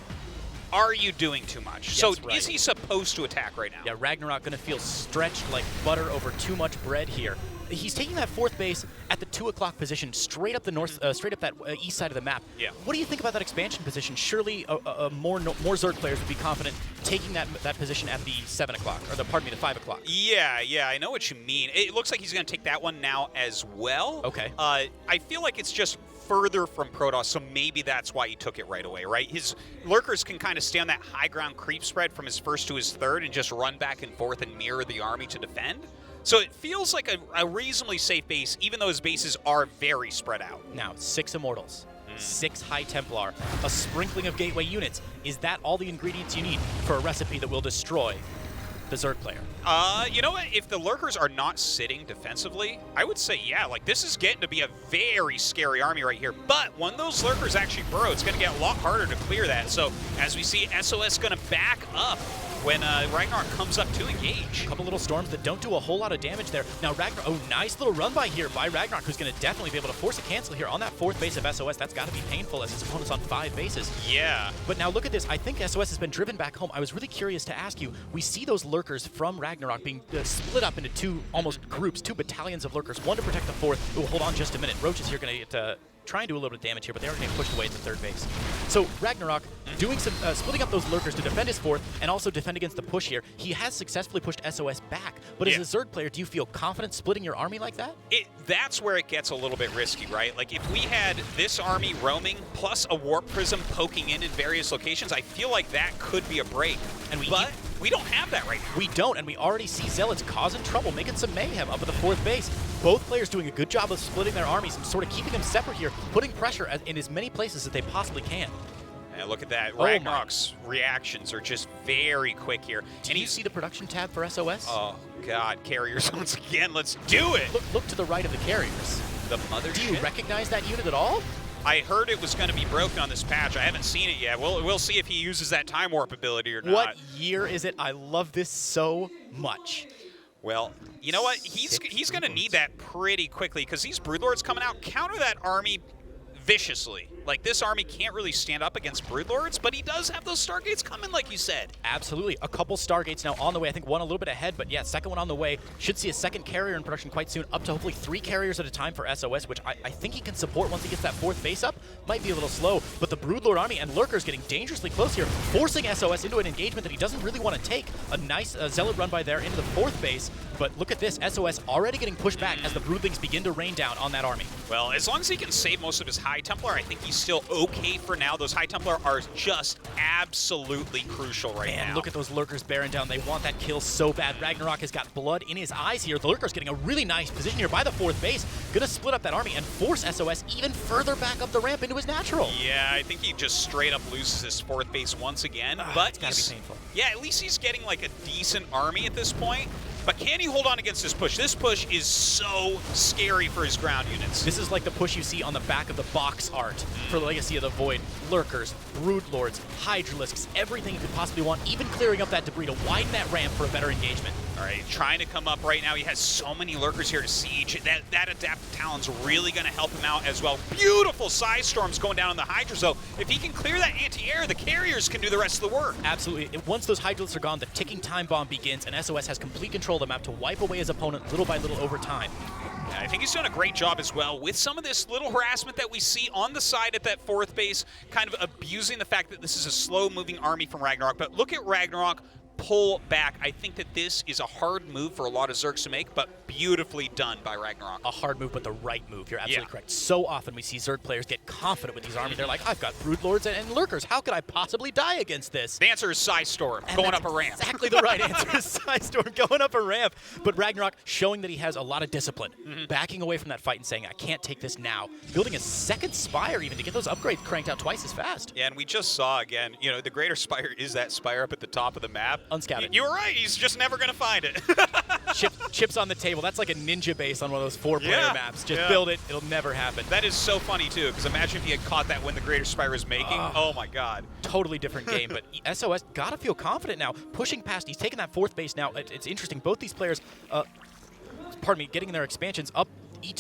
are you doing too much? Yes, So right. is he supposed to attack right now? Yeah, RagnaroK going to feel stretched like butter over too much bread here. He's taking that fourth base at the 2 o'clock position, straight up the north, straight up that east side of the map. Yeah. What do you think about that expansion position? Surely more Zerg players would be confident taking that position at the 7 o'clock, or the 5 o'clock. Yeah, I know what you mean. It looks like he's going to take that one now as well. Okay. I feel like it's just further from Protoss, so maybe that's why he took it right away, right? His lurkers can kind of stay on that high ground creep spread from his first to his third and just run back and forth and mirror the army to defend. So it feels like a reasonably safe base, even though his bases are very spread out. Now, 6 Immortals, 6 High Templar, a sprinkling of gateway units. Is that all the ingredients you need for a recipe that will destroy the Zerg player? You know what? If the lurkers are not sitting defensively, I would say, yeah, like this is getting to be a very scary army right here. But when those lurkers actually burrow, it's going to get a lot harder to clear that. So as we see, SOS going to back up when RagnaroK comes up to engage. A couple little storms that don't do a whole lot of damage there. Now RagnaroK, oh, nice little run by here by RagnaroK, who's going to definitely be able to force a cancel here on that 4th base of SOS. That's got to be painful as his opponent's on 5 bases. Yeah. But now look at this. I think SOS has been driven back home. I was really curious to ask you, we see those lurkers from RagnaroK being split up into 2 almost groups, 2 battalions of lurkers, one to protect the 4th. Oh, hold on just a minute. Roach is here going to get try and do a little bit of damage here, but they are getting pushed away at the 3rd base. So RagnaroK doing some splitting up those lurkers to defend his 4th and also defend against the push here. He has successfully pushed SOS back, but as a Zerg player, do you feel confident splitting your army like that? That's where it gets a little bit risky, right? Like if we had this army roaming plus a warp prism poking in various locations, I feel like that could be a break. And we don't have that right now. We don't, and we already see Zealots causing trouble, making some mayhem up at the 4th base. Both players doing a good job of splitting their armies and sort of keeping them separate here, putting pressure in as many places as they possibly can. And look at that. RagnaroK's reactions are just very quick here. Do you see the production tab for SOS? Oh, God. Carriers once again. Let's do it. Look to the right of the carriers. The mothership. Do you recognize that unit at all? I heard it was going to be broken on this patch. I haven't seen it yet. We'll see if he uses that time warp ability or not. What year is it? I love this so much. Well, you know what? He's going to need that pretty quickly because these Broodlords coming out counter that army viciously. Like, this army can't really stand up against Broodlords, but he does have those Stargates coming, like you said. Absolutely. A couple Stargates now on the way. I think one a little bit ahead, but yeah, second one on the way. Should see a second carrier in production quite soon, up to hopefully 3 carriers at a time for SOS, which I think he can support once he gets that 4th base up. Might be a little slow, but the Broodlord army and Lurkers getting dangerously close here, forcing SOS into an engagement that he doesn't really want to take. A nice Zealot run by there into the 4th base, but look at this. SOS already getting pushed back as the Broodlings begin to rain down on that army. Well, as long as he can save most of his High Templar, I think he's still okay for now. Those High Templar are just absolutely crucial right now. Man, look at those Lurkers bearing down. They want that kill so bad. RagnaroK has got blood in his eyes here. The Lurker's getting a really nice position here by the 4th base. Gonna split up that army and force SOS even further back up the ramp into his natural. Yeah, I think he just straight up loses his 4th base once again. But it's gotta be painful. Yeah, at least he's getting like a decent army at this point. But can he hold on against this push? This push is so scary for his ground units. This is like the push you see on the back of the box art for Legacy of the Void. Lurkers, Broodlords, Hydralisks, everything you could possibly want, even clearing up that debris to widen that ramp for a better engagement. All right, trying to come up right now. He has so many Lurkers here to siege. That Adaptive Talon's really going to help him out as well. Beautiful Size Storms going down on the Hydras, though. If he can clear that anti-air, the carriers can do the rest of the work. Absolutely. Once those Hydralisks are gone, the ticking time bomb begins, and SOS has complete control of the map to wipe away his opponent little by little over time. Yeah, I think he's doing a great job as well with some of this little harassment that we see on the side at that 4th base, kind of abusing the fact that this is a slow-moving army from RagnaroK. But look at RagnaroK pull back. I think that this is a hard move for a lot of Zergs to make, but beautifully done by RagnaroK. A hard move, but the right move. You're absolutely correct. So often we see Zerg players get confident with these armies. They're like, I've got Broodlords and Lurkers. How could I possibly die against this? The answer is Size Storm, going up a ramp. Exactly the right answer is Size Storm going up a ramp. But RagnaroK showing that he has a lot of discipline, backing away from that fight and saying, I can't take this now. Building a second Spire even to get those upgrades cranked out twice as fast. Yeah, and we just saw again, you know, the Greater Spire is that Spire up at the top of the map. Unscouted. You were right. He's just never going to find it. Chips on the table. That's like a ninja base on one of those 4-player maps. Just build it. It'll never happen. That is so funny, too, because imagine if he had caught that when the Greater Spire was making. Oh, my God. Totally different game, but SOS got to feel confident now. Pushing past. He's taking that 4th base now. It's interesting. Both these players, getting their expansions up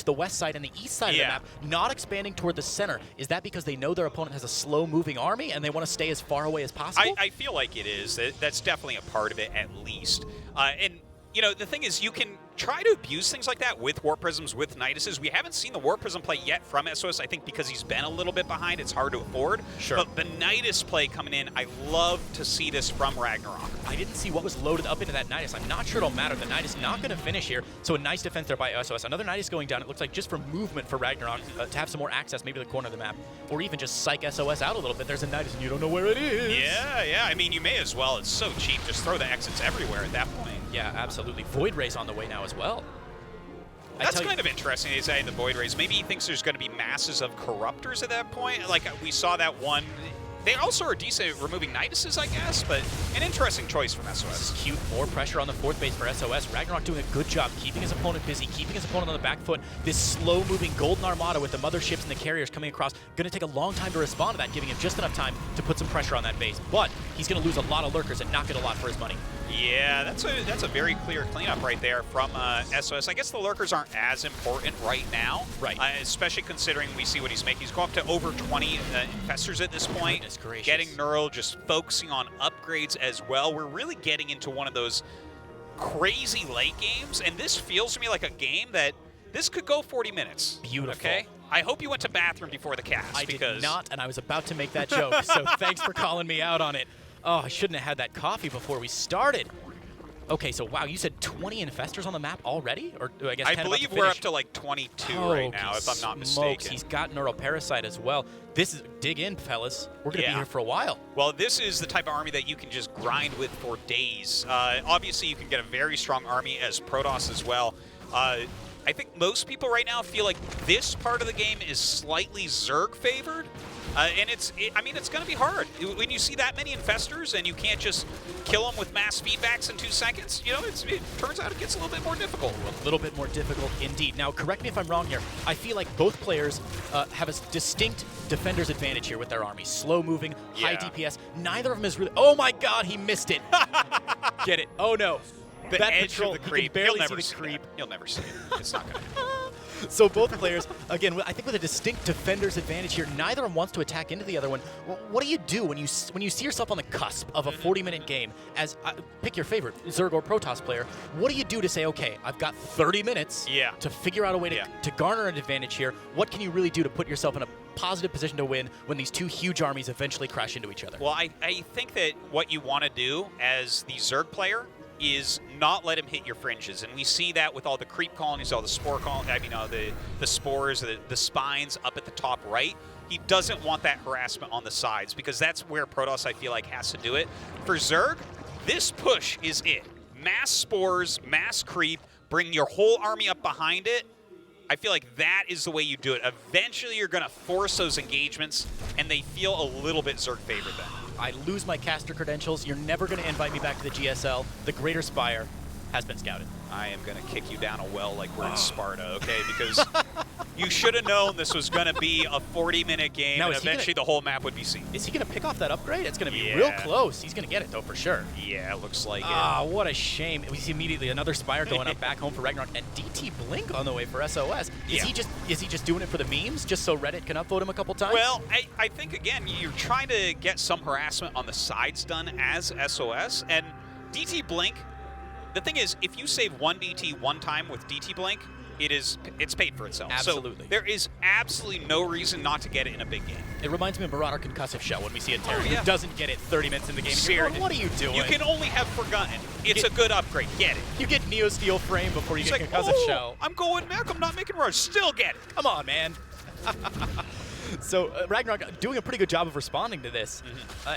the west side and the east side of the map, not expanding toward the center. Is that because they know their opponent has a slow-moving army and they want to stay as far away as possible? I feel like it is. That's definitely a part of it, at least. And, you know, the thing is, you can try to abuse things like that with Warp Prisms, with Niduses. We haven't seen the Warp Prism play yet from sOs, I think because he's been a little bit behind. It's hard to afford. Sure. But the Nidus play coming in, I love to see this from RagnaroK. I didn't see what was loaded up into that Nidus. I'm not sure it'll matter. The Nidus not going to finish here, so a nice defense there by sOs. Another Nidus going down. It looks like just for movement for RagnaroK to have some more access, maybe to the corner of the map, or even just psych sOs out a little bit. There's a Nidus and you don't know where it is. Yeah. I mean, you may as well. It's so cheap. Just throw the exits everywhere at that point. Yeah, absolutely. Void Ray's on the way now as well. That's kind of interesting, they say, the Void Rays. Maybe he thinks there's going to be masses of Corruptors at that point. Like, we saw that one. They also are decent at removing Niduses, I guess, but an interesting choice from sOs. This is cute. More pressure on the fourth base for sOs. RagnaroK doing a good job keeping his opponent busy, keeping his opponent on the back foot. This slow-moving Golden Armada with the motherships and the carriers coming across, going to take a long time to respond to that, giving him just enough time to put some pressure on that base. But he's going to lose a lot of lurkers and not get a lot for his money. Yeah, that's a very clear cleanup right there from sOs. I guess the lurkers aren't as important right now, right? Especially considering we see what he's making. He's going up to over 20 infestors at this point. Goodness gracious. Getting Neural, just focusing on upgrades as well. We're really getting into one of those crazy late games, and this feels to me like a game that this could go 40 minutes. Beautiful. Okay. I hope you went to bathroom before the cast. I did not, and I was about to make that joke. So thanks for calling me out on it. Oh, I shouldn't have had that coffee before we started. Okay, so wow, you said 20 infestors on the map already? Or I guess 10 believe we're up to like 22 right now, if I'm not mistaken. He's got Neural Parasite as well. This is, dig in, fellas. We're going to be here for a while. Well, this is the type of army that you can just grind with for days. Obviously, you can get a very strong army as Protoss as well. I think most people right now feel like this part of the game is slightly Zerg favored. And I mean, it's going to be hard. When you see that many infestors and you can't just kill them with mass feedbacks in 2 seconds, you know, it turns out it gets a little bit more difficult. A little bit more difficult indeed. Now, correct me if I'm wrong here. I feel like both players have a distinct defender's advantage here with their armies. Slow moving, high DPS. Neither of them is really... Oh my god, he missed it. Get it. Oh no. The that edge patrol, of the creep. Barely You'll never see the creep. You'll never see it. It's not going to. So both players, again, I think with a distinct defender's advantage here, neither of them wants to attack into the other one. What do you do when you see yourself on the cusp of a 40-minute game as, pick your favorite, Zerg or Protoss player, what do you do to say, okay, I've got 30 minutes to figure out a way to garner an advantage here? What can you really do to put yourself in a positive position to win when these two huge armies eventually crash into each other? Well, I think that what you want to do as the Zerg player is not let him hit your fringes, and we see that with all the creep colonies, all the spore colonies, I mean, the spores, the spines up at the top right. He doesn't want that harassment on the sides because that's where Protoss, I feel like, has to do it. For Zerg, this push is it. Mass spores, mass creep, bring your whole army up behind it. I feel like that is the way you do it. Eventually, you're going to force those engagements, and they feel a little bit Zerg favored then. I lose my caster credentials. You're never going to invite me back to the GSL. The Greater Spire has been scouted. I am going to kick you down a well like we're in Sparta, okay? Because you should have known this was going to be a 40-minute game, and eventually the whole map would be seen. Is he going to pick off that upgrade? It's going to be real close. He's going to get it, though, for sure. Yeah, it looks like it. Ah, what a shame. We see immediately another Spire going up back home for RagnaroK, and DT Blink on the way for sOs. Is he just doing it for the memes, just so Reddit can upvote him a couple times? Well, I think, again, you're trying to get some harassment on the sides done as SOS, and DT Blink, the thing is, if you save one DT one time with DT Blink, it's paid for itself. Absolutely. So there is absolutely no reason not to get it in a big game. It reminds me of Marauder Concussive Shell when we see a Terran who doesn't get it 30 minutes in the game. Seriously. What are you doing? You can only have Forgotten. It's a good upgrade. Get it. You get Neo Steel Frame before you get Concussive Shell. I'm going mech. I'm not making rush. Still get it. Come on, man. So RagnaroK doing a pretty good job of responding to this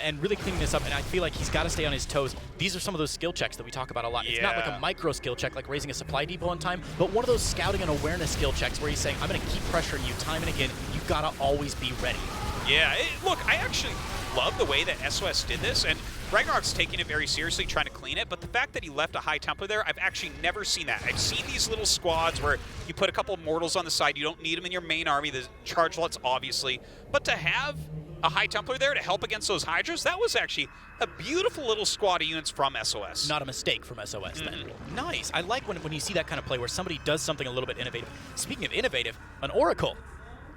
and really cleaning this up, and I feel like he's got to stay on his toes. These are some of those skill checks that we talk about a lot. It's not like a micro skill check like raising a supply depot on time, but one of those scouting and awareness skill checks where he's saying, I'm going to keep pressuring you time and again. You've got to always be ready. Yeah, look, I actually love the way that SOS did this, and RagnaroK's taking it very seriously, trying to clean it, but the fact that he left a high tempo there, I've actually never seen that. I've seen these little squads where you put a couple of mortals on the side, you don't need them in your main army, the charge lots obviously, but to have a High Templar there to help against those Hydras. That was actually a beautiful little squad of units from SOS. Not a mistake from SOS then. Nice. I like when you see that kind of play where somebody does something a little bit innovative. Speaking of innovative, an Oracle.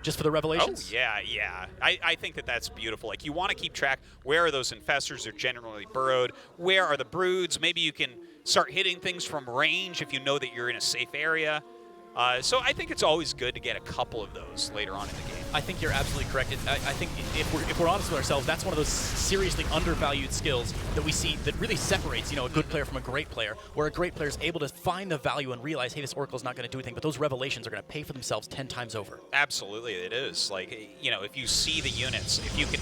Just for the revelations? Oh, yeah. I think that's beautiful. Like, you want to keep track. Where are those infestors? They're generally burrowed. Where are the broods? Maybe you can start hitting things from range if you know that you're in a safe area. So I think it's always good to get a couple of those later on in the game. I think you're absolutely correct. I think if we're honest with ourselves, that's one of those seriously undervalued skills that we see that really separates, a good player from a great player, where a great player is able to find the value and realize, hey, this Oracle's not going to do anything, but those revelations are going to pay for themselves 10 times over. Absolutely, it is. Like, if you see the units, if you can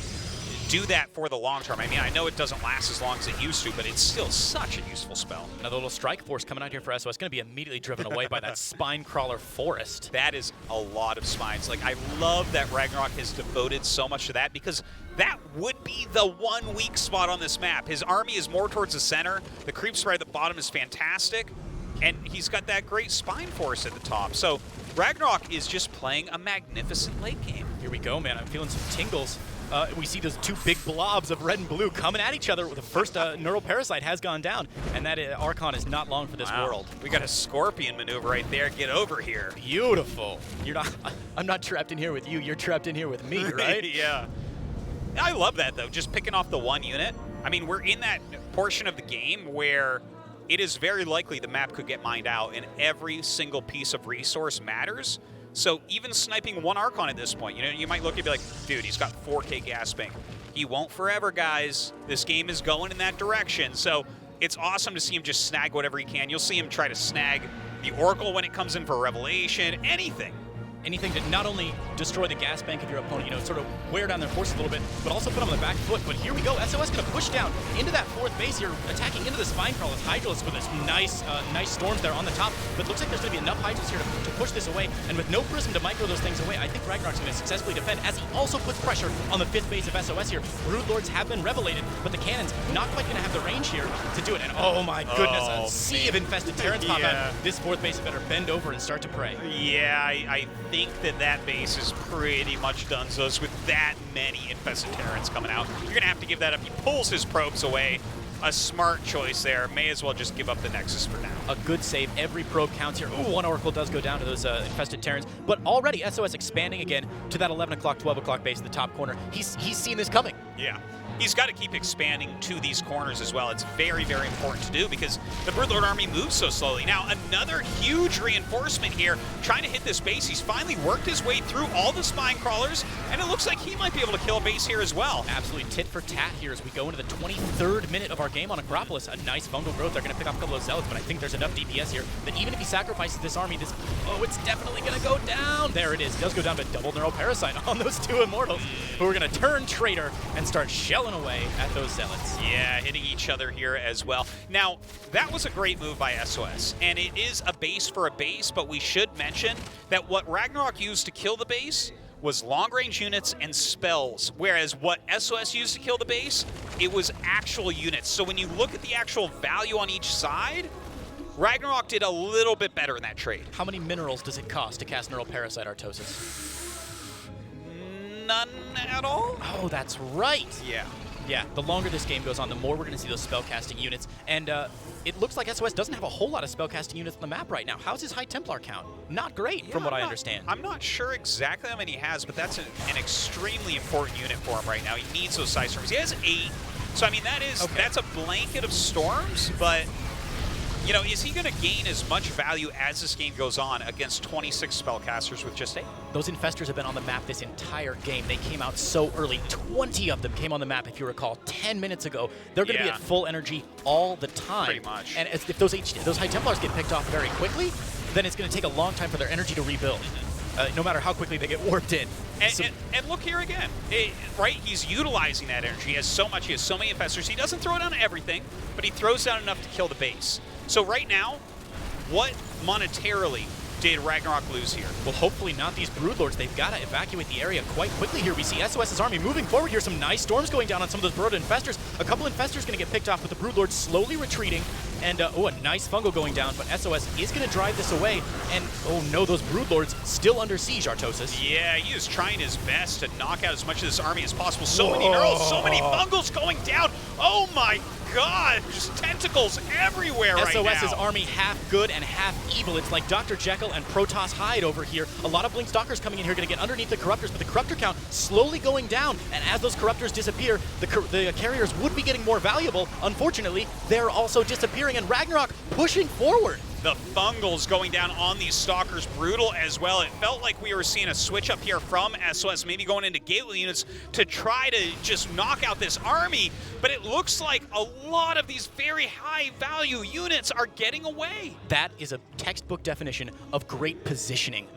do that for the long term. I mean, I know it doesn't last as long as it used to, but it's still such a useful spell. Another little strike force coming out here for SOS. Going to be immediately driven away by that spine crawler forest. That is a lot of spines. Like, I love that RagnaroK has devoted so much to that, because that would be the one weak spot on this map. His army is more towards the center. The creep spread at the bottom is fantastic, and he's got that great spine force at the top. So RagnaroK is just playing a magnificent late game. Here we go, man. I'm feeling some tingles. We see those two big blobs of red and blue coming at each other. The first neural parasite has gone down, and that Archon is not long for this world. We got a scorpion maneuver right there. Get over here. Beautiful. I'm not trapped in here with you. You're trapped in here with me, right? Yeah. I love that, though, just picking off the one unit. I mean, we're in that portion of the game where it is very likely the map could get mined out, and every single piece of resource matters. So even sniping one Archon at this point, you might look and be like, dude, he's got 4K gas bank. He won't forever, guys. This game is going in that direction. So it's awesome to see him just snag whatever he can. You'll see him try to snag the Oracle when it comes in for a revelation, anything. Anything to not only destroy the gas bank of your opponent, sort of wear down their force a little bit, but also put them on the back foot. But here we go. SOS going to push down into that fourth base here, attacking into the spine crawlers. Hydralis with this nice storms there on the top. But looks like there's going to be enough Hydralis here to push this away. And with no Prism to micro those things away, I think RagnaroK's going to successfully defend, as he also puts pressure on the fifth base of SOS here. Brood Lords have been revelated, but the cannons not quite going to have the range here to do it. And oh my goodness, a sea of infested Terrans pop out. This fourth base better bend over and start to pray. Yeah, I think that base is pretty much done. So with that many infested Terrans coming out, you're going to have to give that up. He pulls his probes away. A smart choice there. May as well just give up the Nexus for now. A good save. Every probe counts here. Ooh, one Oracle does go down to those infested Terrans. But already SOS expanding again to that 11 o'clock, 12 o'clock base in the top corner. He's seen this coming. Yeah. He's got to keep expanding to these corners as well. It's very, very important to do, because the Broodlord army moves so slowly. Now, another huge reinforcement here, trying to hit this base. He's finally worked his way through all the spine crawlers, and it looks like he might be able to kill a base here as well. Absolutely tit for tat here as we go into the 23rd minute of our game on Acropolis. A nice fungal growth. They're going to pick up a couple of zealots, but I think there's enough DPS here that even if he sacrifices this army, it's definitely going to go down. There it is. It does go down to double neural parasite on those two immortals, who are going to turn traitor and start shelling away at those zealots. Yeah, hitting each other here as well. Now, that was a great move by SOS, and it is a base for a base, but we should mention that what RagnaroK used to kill the base was long-range units and spells, whereas what SOS used to kill the base, it was actual units. So when you look at the actual value on each side, RagnaroK did a little bit better in that trade. How many minerals does it cost to cast Neural Parasite, Artosis? None at all? Oh, that's right. Yeah, the longer this game goes on, the more we're going to see those spellcasting units. And it looks like SOS doesn't have a whole lot of spellcasting units on the map right now. How's his High Templar count? Not great, from what I understand. I'm not sure exactly how many he has, but that's an extremely important unit for him right now. He needs those side storms. He has 8. So, I mean, that's a blanket of storms, but is he going to gain as much value as this game goes on against 26 spellcasters with just 8? Those infestors have been on the map this entire game. They came out so early. 20 of them came on the map, if you recall, 10 minutes ago. They're going to be at full energy all the time. Pretty much. And if those High Templars get picked off very quickly, then it's going to take a long time for their energy to rebuild. No matter how quickly they get warped in. And look here again, right? He's utilizing that energy. He has so much. He has so many infestors. He doesn't throw down everything, but he throws down enough to kill the base. So right now, what monetarily did RagnaroK lose here? Well, hopefully not. These Broodlords, they've got to evacuate the area quite quickly here. We see SOS's army moving forward here. Some nice storms going down on some of those Burrowed Infestors. A couple Infestors going to get picked off with the Broodlords slowly retreating. And, a nice Fungal going down, but SOS is going to drive this away. And, oh no, those Broodlords still under siege, Artosis. Yeah, he is trying his best to knock out as much of this army as possible. So many Neurals, so many Fungals going down. Oh my God, just tentacles everywhere right now. SOS's army half good and half evil. It's like Dr. Jekyll and Protoss Hyde over here. A lot of Blink Stalkers coming in here, going to get underneath the Corruptors, but the Corruptor count slowly going down. And as those Corruptors disappear, the carriers would be getting more valuable. Unfortunately, they're also disappearing, and RagnaroK pushing forward. The Fungals going down on these Stalkers, brutal as well. It felt like we were seeing a switch up here from SOS, maybe going into gateway units to try to just knock out this army, but it looks like a lot of these very high value units are getting away. That is a textbook definition of great positioning.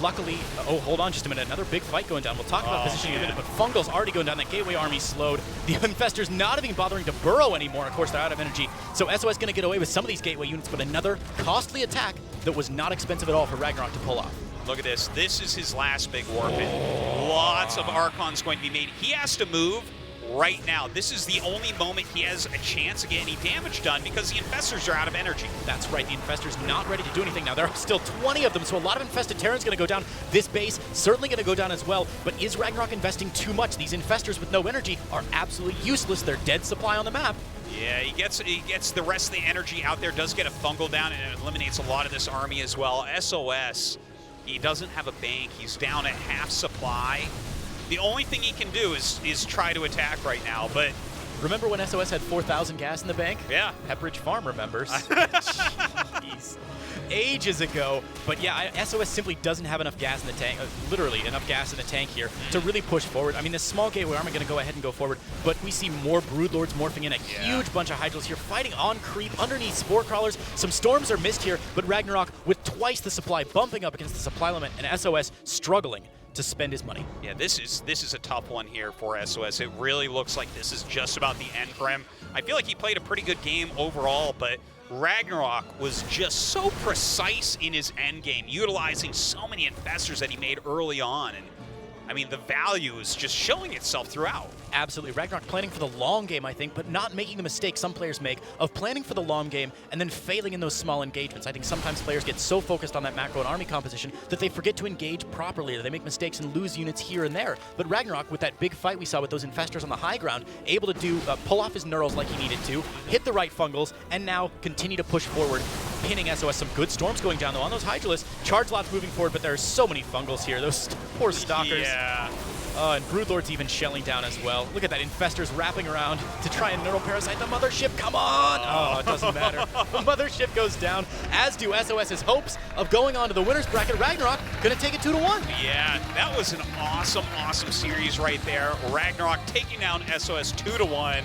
Luckily, oh, hold on just a minute. Another big fight going down. We'll talk about positioning in a minute, but Fungal's already going down. That gateway army slowed. The Infestors not even bothering to burrow anymore. Of course, they're out of energy. So SOS going to get away with some of these gateway units, but another costly attack that was not expensive at all for RagnaroK to pull off. Look at this. This is his last big war pit. Lots of Archons going to be made. He has to move right now. This is the only moment he has a chance to get any damage done because the Infestors are out of energy. That's right, the Infestors not ready to do anything now. There are still 20 of them, so a lot of Infested Terrans going to go down. This base certainly going to go down as well, but is RagnaroK investing too much? These Infestors with no energy are absolutely useless. They're dead supply on the map. Yeah, he gets the rest of the energy out there, does get a Fungal down, and it eliminates a lot of this army as well. SOS, he doesn't have a bank. He's down at half supply. The only thing he can do is try to attack right now, but... Remember when SOS had 4,000 gas in the bank? Yeah. Pepperidge Farm remembers. Jeez. Ages ago. But yeah, SOS simply doesn't have enough gas in the tank, literally enough gas in the tank here to really push forward. I mean, this small gateway army going to go ahead and go forward, but we see more Broodlords morphing in, a huge bunch of Hydros here fighting on creep underneath Spore Crawlers. Some storms are missed here, but RagnaroK with twice the supply bumping up against the supply limit, and SOS struggling to spend his money. Yeah, this is a tough one here for SOS. It really looks like this is just about the end for him. I feel like he played a pretty good game overall, but RagnaroK was just so precise in his end game, utilizing so many Infestors that he made early on. And I mean, the value is just showing itself throughout. Absolutely. RagnaroK planning for the long game, I think, but not making the mistake some players make of planning for the long game and then failing in those small engagements. I think sometimes players get so focused on that macro and army composition that they forget to engage properly, or they make mistakes and lose units here and there. But RagnaroK, with that big fight we saw with those Infestors on the high ground, able to pull off his Neurals like he needed to, hit the right Fungals, and now continue to push forward, pinning SOS. Some good storms going down, though, on those Hydralisks. Charge lots moving forward, but there are so many Fungals here. Those poor Stalkers. Yeah. And Broodlord's even shelling down as well. Look at that, Infestors wrapping around to try and Neural Parasite the Mothership. Come on! Oh, it doesn't matter. The Mothership goes down, as do SOS's hopes of going on to the winner's bracket. RagnaroK gonna take it 2-1. Yeah, that was an awesome, awesome series right there. RagnaroK taking down SOS 2-1.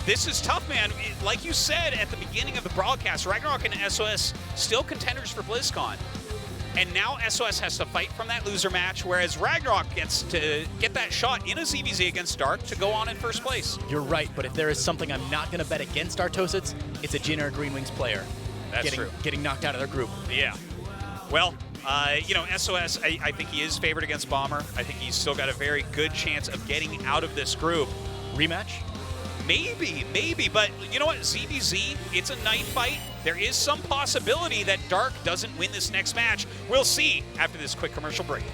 This is tough, man. Like you said at the beginning of the broadcast, RagnaroK and SOS still contenders for BlizzCon. And now SOS has to fight from that loser match, whereas RagnaroK gets to get that shot in a ZVZ against Dark to go on in first place. You're right, but if there is something I'm not going to bet against Artosis, it's a Jin or a Green Wings player. That's true. Getting knocked out of their group. Yeah. Well, you know, SOS, I think he is favored against Bomber. I think he's still got a very good chance of getting out of this group. Rematch? Maybe, but you know what? ZVZ, it's a night fight. There is some possibility that Dark doesn't win this next match. We'll see after this quick commercial break.